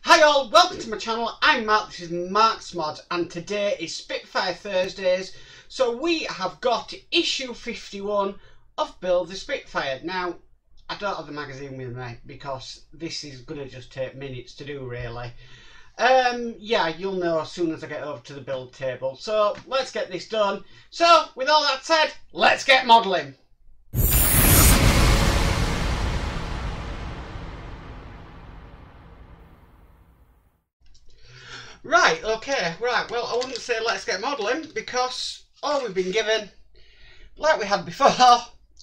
Hi all, welcome to my channel. I'm Mark, this is Mark's Mod, and today is Spitfire Thursdays. So we have got issue 51 of Build the Spitfire. Now, I don't have the magazine with me because this is going to just take minutes to do really. Yeah, you'll know as soon as I get over to the build table. So let's get this done. So with all that said, let's get modelling. Right, okay, right, well I wouldn't say let's get modelling because all we've been given, like we had before,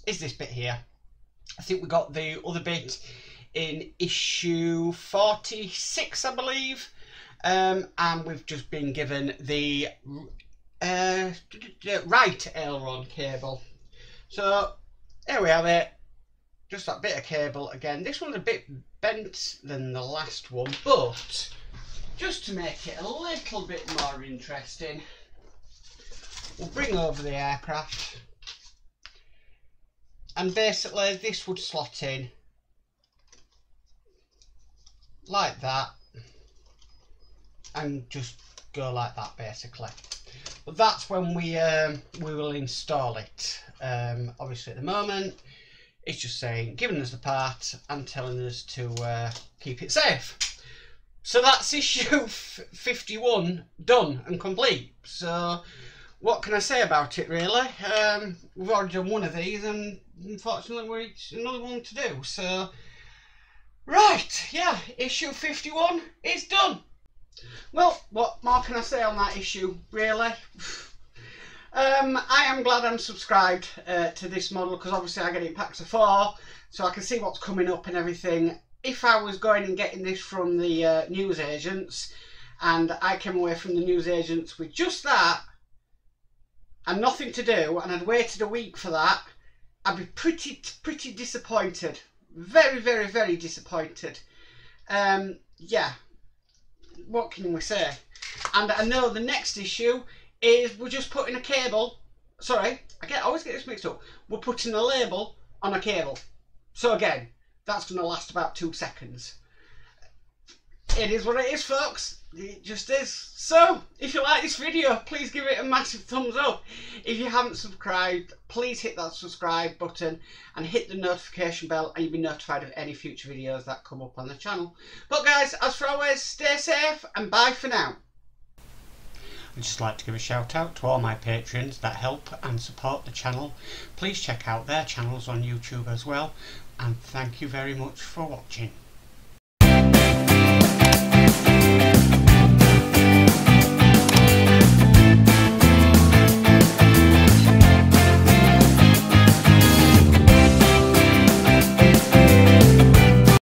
is this bit here. I think we got the other bit in issue 46, I believe, and we've just been given the right aileron cable. So here we have it, just that bit of cable again. This one's a bit bent than the last one, but just to make it a little bit more interesting, we'll bring over the aircraft, and basically this would slot in like that and just go like that basically. But that's when we will install it. Obviously at the moment it's just saying, giving us the part and telling us to keep it safe. So that's issue 51 done and complete. So what can I say about it really? We've already done one of these and unfortunately we've another one to do. So right, yeah, issue 51 is done. Well, what more can I say on that issue really? I am glad I'm subscribed to this model because obviously I get it in packs of 4, so I can see what's coming up and everything. If I was going and getting this from the news agents and I came away from the news agents with just that and nothing to do, and I'd waited a week for that, I'd be pretty disappointed. Very disappointed. Yeah, what can we say? And I know the next issue is we're just putting a cable, sorry, I always get this mixed up, we're putting a label on a cable. So again, that's going to last about 2 seconds. It is what it is, folks. It just is. So, if you like this video, please give it a massive thumbs up. If you haven't subscribed, please hit that subscribe button and hit the notification bell and you'll be notified of any future videos that come up on the channel. But guys, as for always, stay safe and bye for now. I'd just like to give a shout out to all my patrons that help and support the channel. Please check out their channels on YouTube as well. And thank you very much for watching.